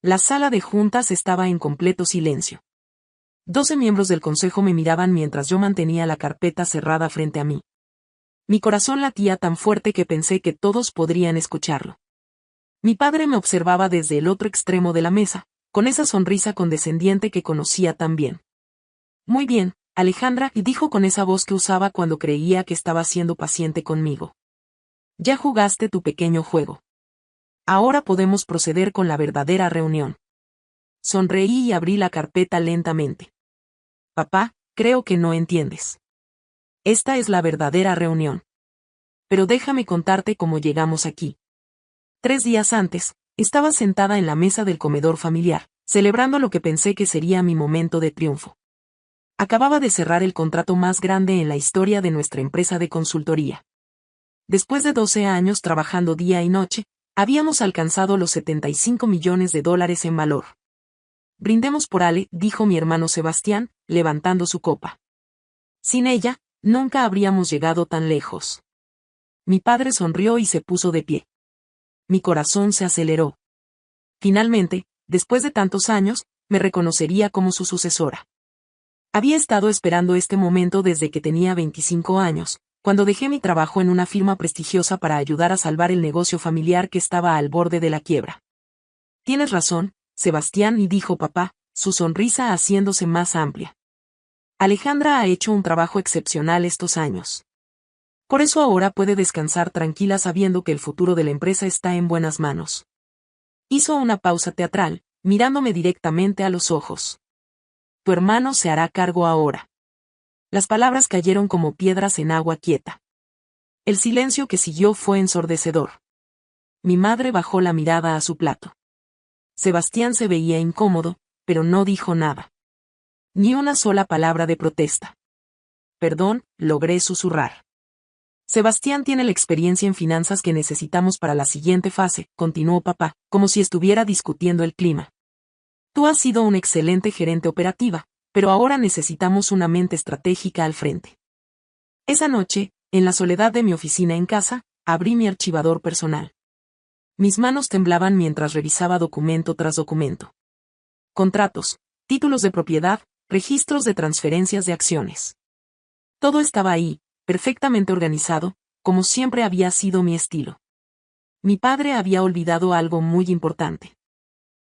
La sala de juntas estaba en completo silencio. 12 miembros del consejo me miraban mientras yo mantenía la carpeta cerrada frente a mí. Mi corazón latía tan fuerte que pensé que todos podrían escucharlo. Mi padre me observaba desde el otro extremo de la mesa, con esa sonrisa condescendiente que conocía tan bien. Muy bien, Alejandra, dijo con esa voz que usaba cuando creía que estaba siendo paciente conmigo. Ya jugaste tu pequeño juego. Ahora podemos proceder con la verdadera reunión. Sonreí y abrí la carpeta lentamente. Papá, creo que no entiendes. Esta es la verdadera reunión. Pero déjame contarte cómo llegamos aquí. 3 días antes, estaba sentada en la mesa del comedor familiar, celebrando lo que pensé que sería mi momento de triunfo. Acababa de cerrar el contrato más grande en la historia de nuestra empresa de consultoría. Después de 12 años trabajando día y noche, habíamos alcanzado los $75 millones en valor. Brindemos por Ale, dijo mi hermano Sebastián, levantando su copa. Sin ella, nunca habríamos llegado tan lejos. Mi padre sonrió y se puso de pie. Mi corazón se aceleró. Finalmente, después de tantos años, me reconocería como su sucesora. Había estado esperando este momento desde que tenía 25 años, cuando dejé mi trabajo en una firma prestigiosa para ayudar a salvar el negocio familiar que estaba al borde de la quiebra. Tienes razón, Sebastián, y dijo papá, su sonrisa haciéndose más amplia. Alejandra ha hecho un trabajo excepcional estos años. Por eso ahora puede descansar tranquila sabiendo que el futuro de la empresa está en buenas manos. Hizo una pausa teatral, mirándome directamente a los ojos. Tu hermano se hará cargo ahora. Las palabras cayeron como piedras en agua quieta. El silencio que siguió fue ensordecedor. Mi madre bajó la mirada a su plato. Sebastián se veía incómodo, pero no dijo nada. Ni una sola palabra de protesta. Perdón, logré susurrar. Sebastián tiene la experiencia en finanzas que necesitamos para la siguiente fase, continuó papá, como si estuviera discutiendo el clima. Tú has sido un excelente gerente operativa, pero ahora necesitamos una mente estratégica al frente. Esa noche, en la soledad de mi oficina en casa, abrí mi archivador personal. Mis manos temblaban mientras revisaba documento tras documento. Contratos, títulos de propiedad, registros de transferencias de acciones. Todo estaba ahí, perfectamente organizado, como siempre había sido mi estilo. Mi padre había olvidado algo muy importante.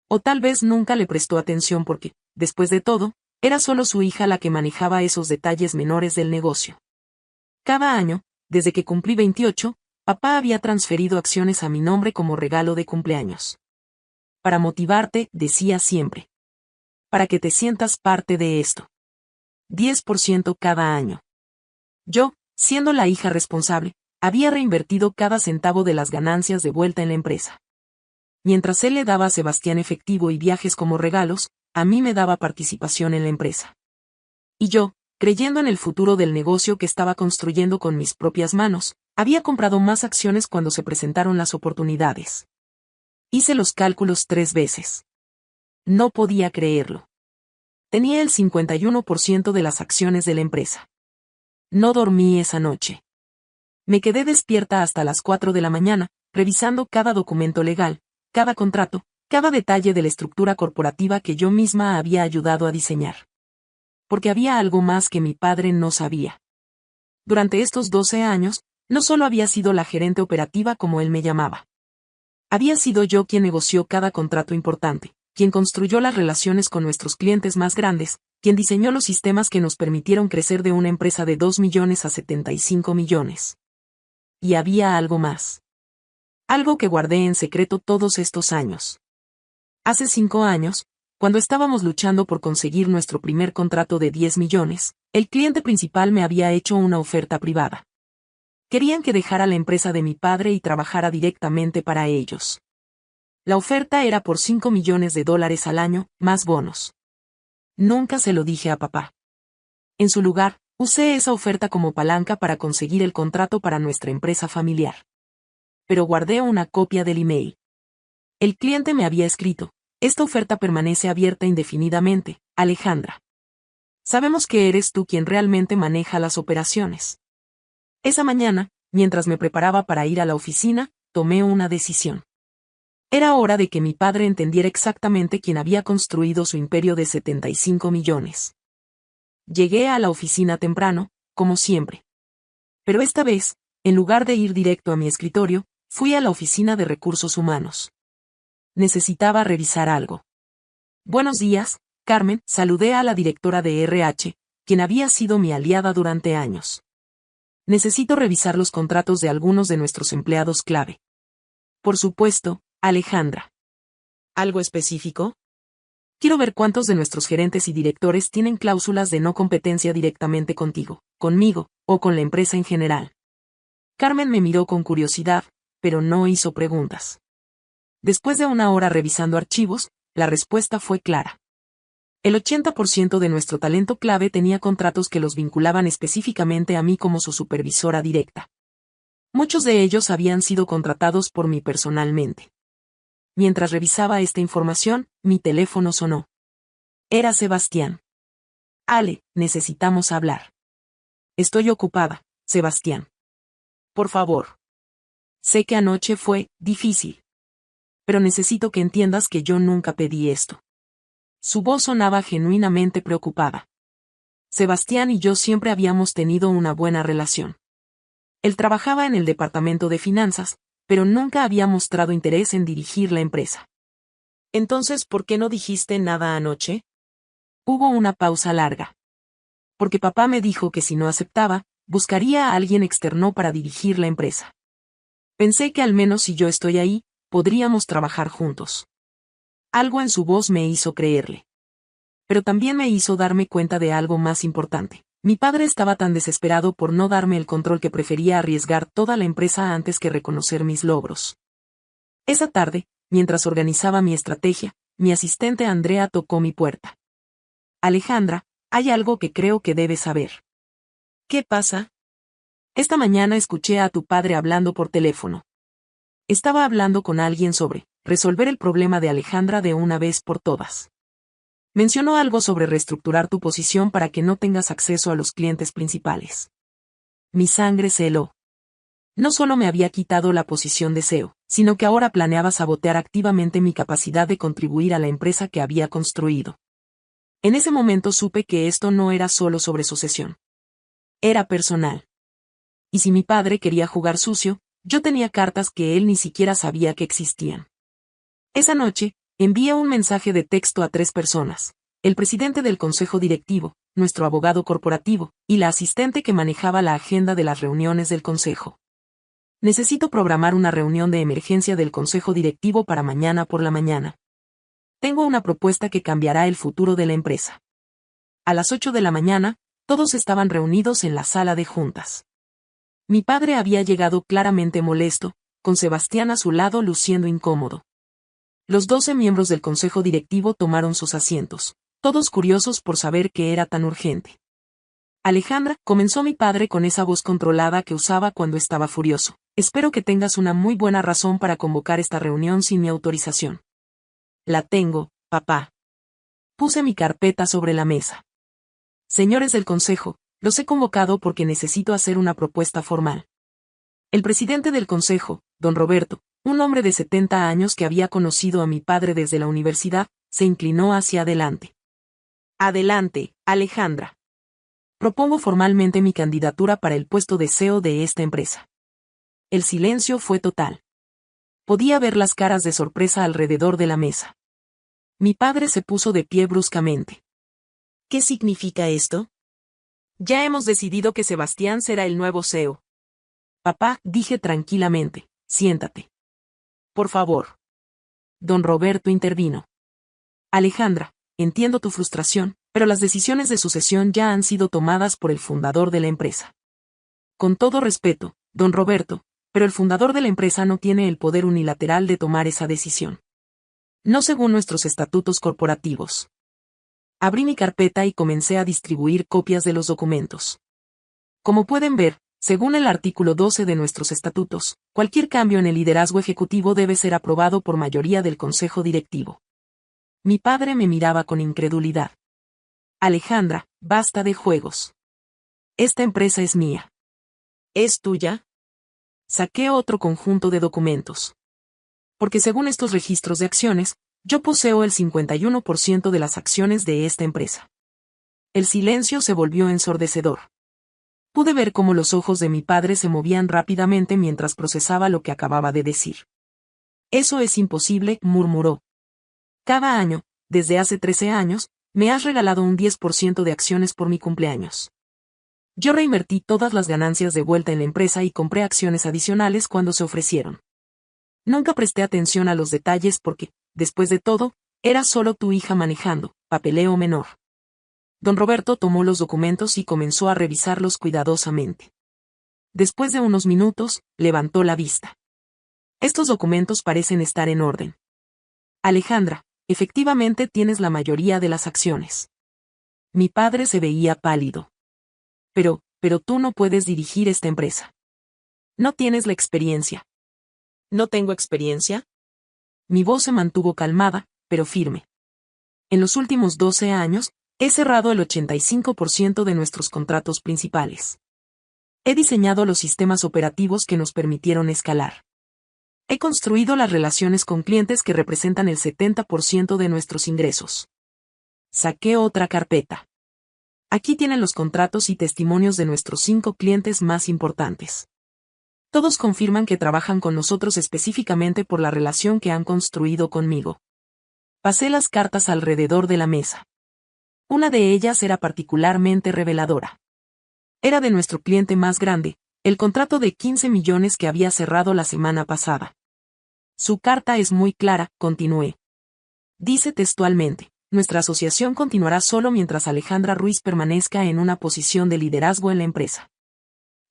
O tal vez nunca le prestó atención porque, después de todo, era solo su hija la que manejaba esos detalles menores del negocio. Cada año, desde que cumplí 28, papá había transferido acciones a mi nombre como regalo de cumpleaños. Para motivarte, decía siempre. Para que te sientas parte de esto. 10% cada año. Yo, siendo la hija responsable, había reinvertido cada centavo de las ganancias de vuelta en la empresa. Mientras él le daba a Sebastián efectivo y viajes como regalos, a mí me daba participación en la empresa. Y yo, creyendo en el futuro del negocio que estaba construyendo con mis propias manos, había comprado más acciones cuando se presentaron las oportunidades. Hice los cálculos 3 veces. No podía creerlo. Tenía el 51% de las acciones de la empresa. No dormí esa noche. Me quedé despierta hasta las 4 de la mañana, revisando cada documento legal, cada contrato, cada detalle de la estructura corporativa que yo misma había ayudado a diseñar. Porque había algo más que mi padre no sabía. Durante estos 12 años, no solo había sido la gerente operativa como él me llamaba. Había sido yo quien negoció cada contrato importante, quien construyó las relaciones con nuestros clientes más grandes, quien diseñó los sistemas que nos permitieron crecer de una empresa de 2 millones a 75 millones. Y había algo más. Algo que guardé en secreto todos estos años. Hace 5 años, cuando estábamos luchando por conseguir nuestro primer contrato de 10 millones, el cliente principal me había hecho una oferta privada. Querían que dejara la empresa de mi padre y trabajara directamente para ellos. La oferta era por $5 millones al año, más bonos. Nunca se lo dije a papá. En su lugar, usé esa oferta como palanca para conseguir el contrato para nuestra empresa familiar. Pero guardé una copia del email. El cliente me había escrito: esta oferta permanece abierta indefinidamente, Alejandra. Sabemos que eres tú quien realmente maneja las operaciones. Esa mañana, mientras me preparaba para ir a la oficina, tomé una decisión. Era hora de que mi padre entendiera exactamente quién había construido su imperio de 75 millones. Llegué a la oficina temprano, como siempre. Pero esta vez, en lugar de ir directo a mi escritorio, fui a la oficina de recursos humanos. Necesitaba revisar algo. Buenos días, Carmen, saludé a la directora de RH, quien había sido mi aliada durante años. Necesito revisar los contratos de algunos de nuestros empleados clave. Por supuesto, Alejandra. ¿Algo específico? Quiero ver cuántos de nuestros gerentes y directores tienen cláusulas de no competencia directamente contigo, conmigo, o con la empresa en general. Carmen me miró con curiosidad, pero no hizo preguntas. Después de una hora revisando archivos, la respuesta fue clara. El 80% de nuestro talento clave tenía contratos que los vinculaban específicamente a mí como su supervisora directa. Muchos de ellos habían sido contratados por mí personalmente. Mientras revisaba esta información, mi teléfono sonó. Era Sebastián. Ale, necesitamos hablar. Estoy ocupada, Sebastián. Por favor. Sé que anoche fue difícil. Pero necesito que entiendas que yo nunca pedí esto. Su voz sonaba genuinamente preocupada. Sebastián y yo siempre habíamos tenido una buena relación. Él trabajaba en el departamento de finanzas, pero nunca había mostrado interés en dirigir la empresa. Entonces, ¿por qué no dijiste nada anoche? Hubo una pausa larga. Porque papá me dijo que si no aceptaba, buscaría a alguien externo para dirigir la empresa. Pensé que al menos si yo estoy ahí, podríamos trabajar juntos. Algo en su voz me hizo creerle. Pero también me hizo darme cuenta de algo más importante. Mi padre estaba tan desesperado por no darme el control que prefería arriesgar toda la empresa antes que reconocer mis logros. Esa tarde, mientras organizaba mi estrategia, mi asistente Andrea tocó mi puerta. Alejandra, hay algo que creo que debes saber. ¿Qué pasa? Esta mañana escuché a tu padre hablando por teléfono. Estaba hablando con alguien sobre resolver el problema de Alejandra de una vez por todas. Mencionó algo sobre reestructurar tu posición para que no tengas acceso a los clientes principales. Mi sangre se heló. No solo me había quitado la posición de CEO, sino que ahora planeaba sabotear activamente mi capacidad de contribuir a la empresa que había construido. En ese momento supe que esto no era solo sobre sucesión. Era personal. Y si mi padre quería jugar sucio, yo tenía cartas que él ni siquiera sabía que existían. Esa noche, envié un mensaje de texto a 3 personas, el presidente del consejo directivo, nuestro abogado corporativo, y la asistente que manejaba la agenda de las reuniones del consejo. Necesito programar una reunión de emergencia del consejo directivo para mañana por la mañana. Tengo una propuesta que cambiará el futuro de la empresa. A las 8 de la mañana, todos estaban reunidos en la sala de juntas. Mi padre había llegado claramente molesto, con Sebastián a su lado luciendo incómodo. Los 12 miembros del consejo directivo tomaron sus asientos, todos curiosos por saber qué era tan urgente. Alejandra, comenzó mi padre con esa voz controlada que usaba cuando estaba furioso. Espero que tengas una muy buena razón para convocar esta reunión sin mi autorización. La tengo, papá. Puse mi carpeta sobre la mesa. Señores del consejo, los he convocado porque necesito hacer una propuesta formal. El presidente del consejo, don Roberto, un hombre de 70 años que había conocido a mi padre desde la universidad, se inclinó hacia adelante. Adelante, Alejandra. Propongo formalmente mi candidatura para el puesto de CEO de esta empresa. El silencio fue total. Podía ver las caras de sorpresa alrededor de la mesa. Mi padre se puso de pie bruscamente. ¿Qué significa esto? Ya hemos decidido que Sebastián será el nuevo CEO. Papá, dije tranquilamente, siéntate. Por favor. Don Roberto intervino. Alejandra, entiendo tu frustración, pero las decisiones de sucesión ya han sido tomadas por el fundador de la empresa. Con todo respeto, don Roberto, pero el fundador de la empresa no tiene el poder unilateral de tomar esa decisión. No según nuestros estatutos corporativos. Abrí mi carpeta y comencé a distribuir copias de los documentos. Como pueden ver, según el artículo 12 de nuestros estatutos, cualquier cambio en el liderazgo ejecutivo debe ser aprobado por mayoría del consejo directivo. Mi padre me miraba con incredulidad. Alejandra, basta de juegos. Esta empresa es mía. ¿Es tuya? Saqué otro conjunto de documentos. Porque según estos registros de acciones, yo poseo el 51% de las acciones de esta empresa. El silencio se volvió ensordecedor. Pude ver cómo los ojos de mi padre se movían rápidamente mientras procesaba lo que acababa de decir. Eso es imposible, murmuró. Cada año, desde hace 13 años, me has regalado un 10% de acciones por mi cumpleaños. Yo reinvertí todas las ganancias de vuelta en la empresa y compré acciones adicionales cuando se ofrecieron. Nunca presté atención a los detalles porque, después de todo, era solo tu hija manejando, papeleo menor. Don Roberto tomó los documentos y comenzó a revisarlos cuidadosamente. Después de unos minutos, levantó la vista. Estos documentos parecen estar en orden. Alejandra, efectivamente tienes la mayoría de las acciones. Mi padre se veía pálido. Pero tú no puedes dirigir esta empresa. No tienes la experiencia. ¿No tengo experiencia? Mi voz se mantuvo calmada, pero firme. En los últimos 12 años, he cerrado el 85% de nuestros contratos principales. He diseñado los sistemas operativos que nos permitieron escalar. He construido las relaciones con clientes que representan el 70% de nuestros ingresos. Saqué otra carpeta. Aquí tienen los contratos y testimonios de nuestros 5 clientes más importantes. Todos confirman que trabajan con nosotros específicamente por la relación que han construido conmigo. Pasé las cartas alrededor de la mesa. Una de ellas era particularmente reveladora. Era de nuestro cliente más grande, el contrato de 15 millones que había cerrado la semana pasada. Su carta es muy clara, continué. Dice textualmente: nuestra asociación continuará solo mientras Alejandra Ruiz permanezca en una posición de liderazgo en la empresa.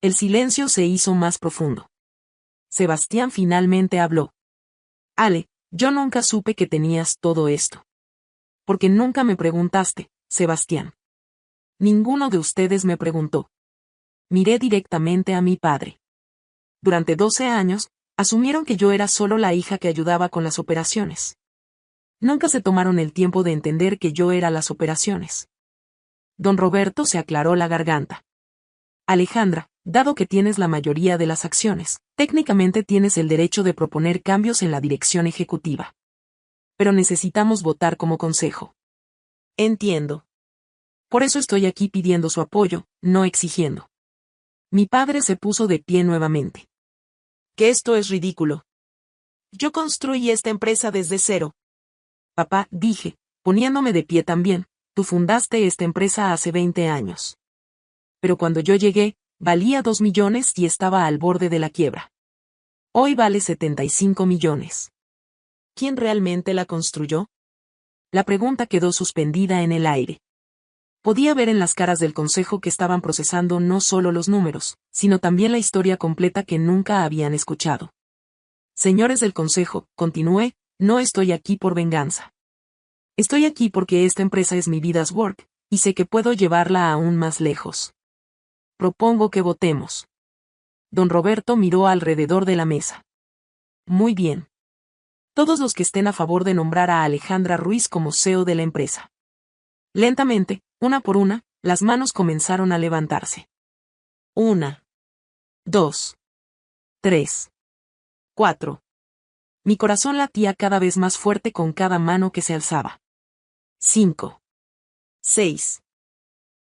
El silencio se hizo más profundo. Sebastián finalmente habló. Ale, yo nunca supe que tenías todo esto. Porque nunca me preguntaste, Sebastián. Ninguno de ustedes me preguntó. Miré directamente a mi padre. Durante 12 años, asumieron que yo era solo la hija que ayudaba con las operaciones. Nunca se tomaron el tiempo de entender que yo era las operaciones. Don Roberto se aclaró la garganta. Alejandra, dado que tienes la mayoría de las acciones, técnicamente tienes el derecho de proponer cambios en la dirección ejecutiva. Pero necesitamos votar como consejo. Entiendo. Por eso estoy aquí pidiendo su apoyo, no exigiendo. Mi padre se puso de pie nuevamente. Que esto es ridículo. Yo construí esta empresa desde cero. Papá, dije, poniéndome de pie también, tú fundaste esta empresa hace 20 años. Pero cuando yo llegué, valía 2 millones y estaba al borde de la quiebra. Hoy vale 75 millones. ¿Quién realmente la construyó? La pregunta quedó suspendida en el aire. Podía ver en las caras del consejo que estaban procesando no solo los números, sino también la historia completa que nunca habían escuchado. Señores del consejo, continué, no estoy aquí por venganza. Estoy aquí porque esta empresa es mi vida's work, y sé que puedo llevarla aún más lejos. Propongo que votemos. Don Roberto miró alrededor de la mesa. Muy bien. Todos los que estén a favor de nombrar a Alejandra Ruiz como CEO de la empresa. Lentamente, una por una, las manos comenzaron a levantarse. 1, 2, 3, 4. Mi corazón latía cada vez más fuerte con cada mano que se alzaba. 5, 6,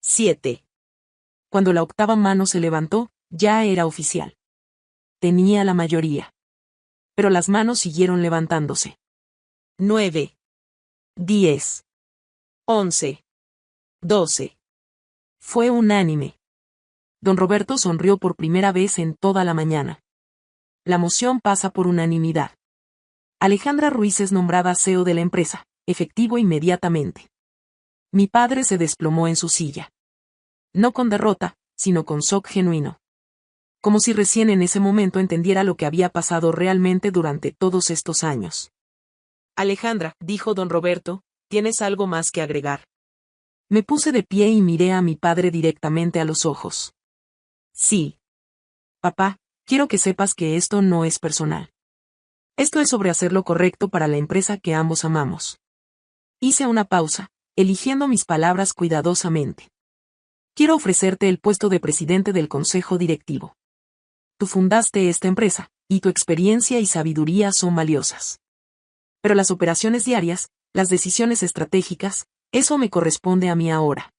7. Cuando la octava mano se levantó, ya era oficial. Tenía la mayoría. Pero las manos siguieron levantándose. 9, 10, 11, 12. Fue unánime. Don Roberto sonrió por primera vez en toda la mañana. La moción pasa por unanimidad. Alejandra Ruiz es nombrada CEO de la empresa, efectivo inmediatamente. Mi padre se desplomó en su silla. No con derrota, sino con shock genuino. Como si recién en ese momento entendiera lo que había pasado realmente durante todos estos años. Alejandra, dijo don Roberto, ¿tienes algo más que agregar? Me puse de pie y miré a mi padre directamente a los ojos. Sí. Papá, quiero que sepas que esto no es personal. Esto es sobre hacer lo correcto para la empresa que ambos amamos. Hice una pausa, eligiendo mis palabras cuidadosamente. Quiero ofrecerte el puesto de presidente del consejo directivo. Tú fundaste esta empresa, y tu experiencia y sabiduría son valiosas. Pero las operaciones diarias, las decisiones estratégicas, eso me corresponde a mí ahora.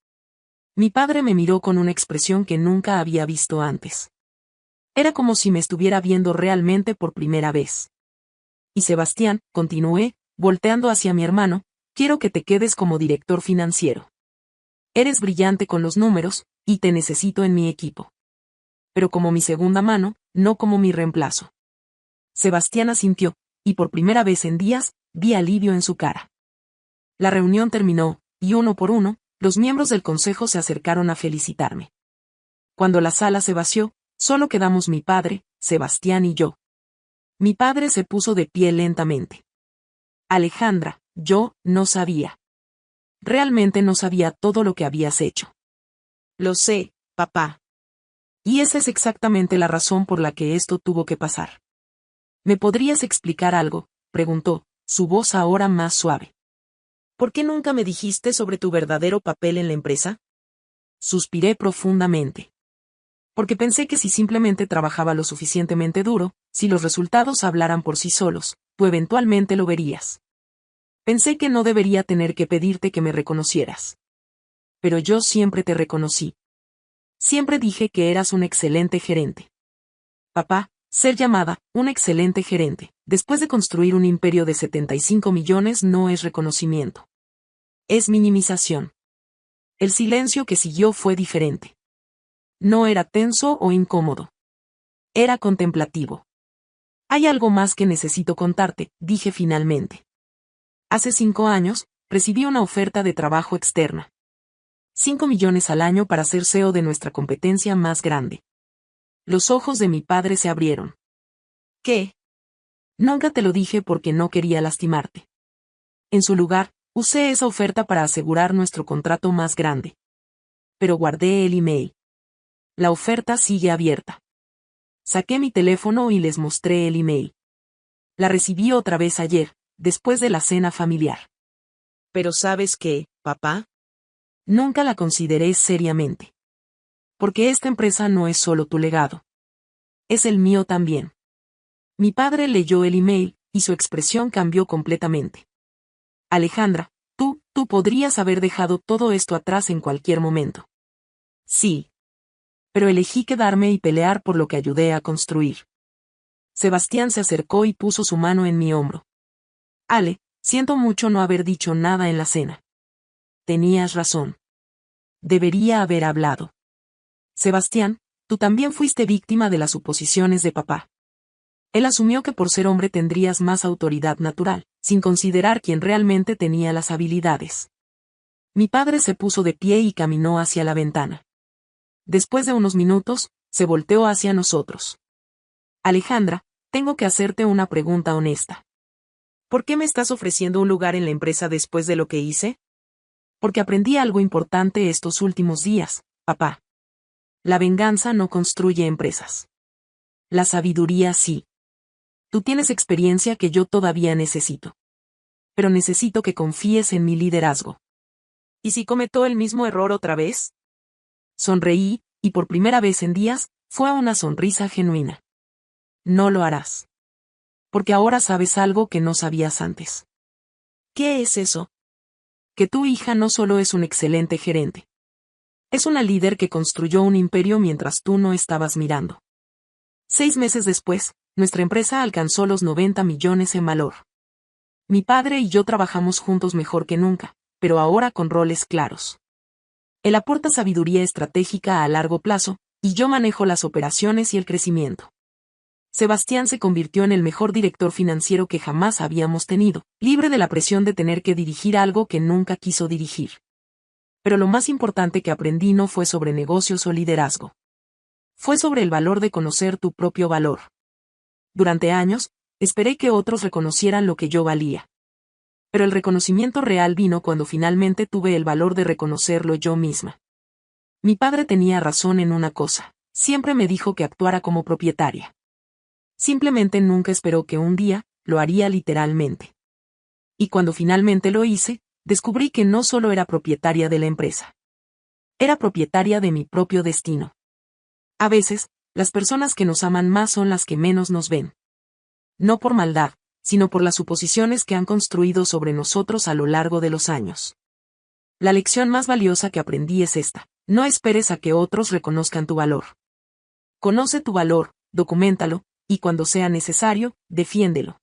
Mi padre me miró con una expresión que nunca había visto antes. Era como si me estuviera viendo realmente por primera vez. Y Sebastián, continué, volteando hacia mi hermano, quiero que te quedes como director financiero. Eres brillante con los números, y te necesito en mi equipo. Pero como mi segunda mano, no como mi reemplazo. Sebastián asintió, y por primera vez en días, vi alivio en su cara. La reunión terminó, y uno por uno, los miembros del consejo se acercaron a felicitarme. Cuando la sala se vació, solo quedamos mi padre, Sebastián y yo. Mi padre se puso de pie lentamente. Alejandra, yo no sabía. Realmente no sabía todo lo que habías hecho. Lo sé, papá. Y esa es exactamente la razón por la que esto tuvo que pasar. ¿Me podrías explicar algo?, preguntó, su voz ahora más suave. ¿Por qué nunca me dijiste sobre tu verdadero papel en la empresa? Suspiré profundamente. Porque pensé que si simplemente trabajaba lo suficientemente duro, si los resultados hablaran por sí solos, tú eventualmente lo verías. Pensé que no debería tener que pedirte que me reconocieras. Pero yo siempre te reconocí. Siempre dije que eras un excelente gerente. Papá, ser llamada un excelente gerente, después de construir un imperio de 75 millones no es reconocimiento. Es minimización. El silencio que siguió fue diferente. No era tenso o incómodo. Era contemplativo. Hay algo más que necesito contarte, dije finalmente. Hace 5 años, recibí una oferta de trabajo externa. 5 millones al año para ser CEO de nuestra competencia más grande. Los ojos de mi padre se abrieron. ¿Qué? Nunca te lo dije porque no quería lastimarte. En su lugar, usé esa oferta para asegurar nuestro contrato más grande. Pero guardé el email. La oferta sigue abierta. Saqué mi teléfono y les mostré el email. La recibí otra vez ayer, después de la cena familiar. Pero ¿sabes qué, papá? Nunca la consideré seriamente. Porque esta empresa no es solo tu legado. Es el mío también. Mi padre leyó el email, y su expresión cambió completamente. Alejandra, tú podrías haber dejado todo esto atrás en cualquier momento. Sí. Pero elegí quedarme y pelear por lo que ayudé a construir. Sebastián se acercó y puso su mano en mi hombro. Ale, siento mucho no haber dicho nada en la cena. Tenías razón. Debería haber hablado. Sebastián, tú también fuiste víctima de las suposiciones de papá. Él asumió que por ser hombre tendrías más autoridad natural, sin considerar quién realmente tenía las habilidades. Mi padre se puso de pie y caminó hacia la ventana. Después de unos minutos, se volteó hacia nosotros. Alejandra, tengo que hacerte una pregunta honesta. ¿Por qué me estás ofreciendo un lugar en la empresa después de lo que hice? Porque aprendí algo importante estos últimos días, papá. La venganza no construye empresas. La sabiduría sí. Tú tienes experiencia que yo todavía necesito. Pero necesito que confíes en mi liderazgo. ¿Y si cometo el mismo error otra vez? Sonreí, y por primera vez en días, fue una sonrisa genuina. No lo harás. Porque ahora sabes algo que no sabías antes. ¿Qué es eso? Que tu hija no solo es un excelente gerente. Es una líder que construyó un imperio mientras tú no estabas mirando. 6 meses después, nuestra empresa alcanzó los 90 millones en valor. Mi padre y yo trabajamos juntos mejor que nunca, pero ahora con roles claros. Él aporta sabiduría estratégica a largo plazo, y yo manejo las operaciones y el crecimiento. Sebastián se convirtió en el mejor director financiero que jamás habíamos tenido, libre de la presión de tener que dirigir algo que nunca quiso dirigir. Pero lo más importante que aprendí no fue sobre negocios o liderazgo. Fue sobre el valor de conocer tu propio valor. Durante años, esperé que otros reconocieran lo que yo valía. Pero el reconocimiento real vino cuando finalmente tuve el valor de reconocerlo yo misma. Mi padre tenía razón en una cosa, siempre me dijo que actuara como propietaria. Simplemente nunca esperó que un día, lo haría literalmente. Y cuando finalmente lo hice, descubrí que no solo era propietaria de la empresa. Era propietaria de mi propio destino. A veces, las personas que nos aman más son las que menos nos ven. No por maldad, sino por las suposiciones que han construido sobre nosotros a lo largo de los años. La lección más valiosa que aprendí es esta: no esperes a que otros reconozcan tu valor. Conoce tu valor, documéntalo, y cuando sea necesario, defiéndelo.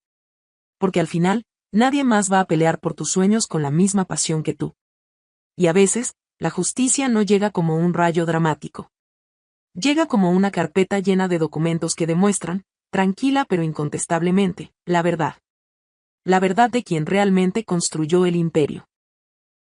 Porque al final, nadie más va a pelear por tus sueños con la misma pasión que tú. Y a veces, la justicia no llega como un rayo dramático. Llega como una carpeta llena de documentos que demuestran, tranquila pero incontestablemente, la verdad. La verdad de quien realmente construyó el imperio.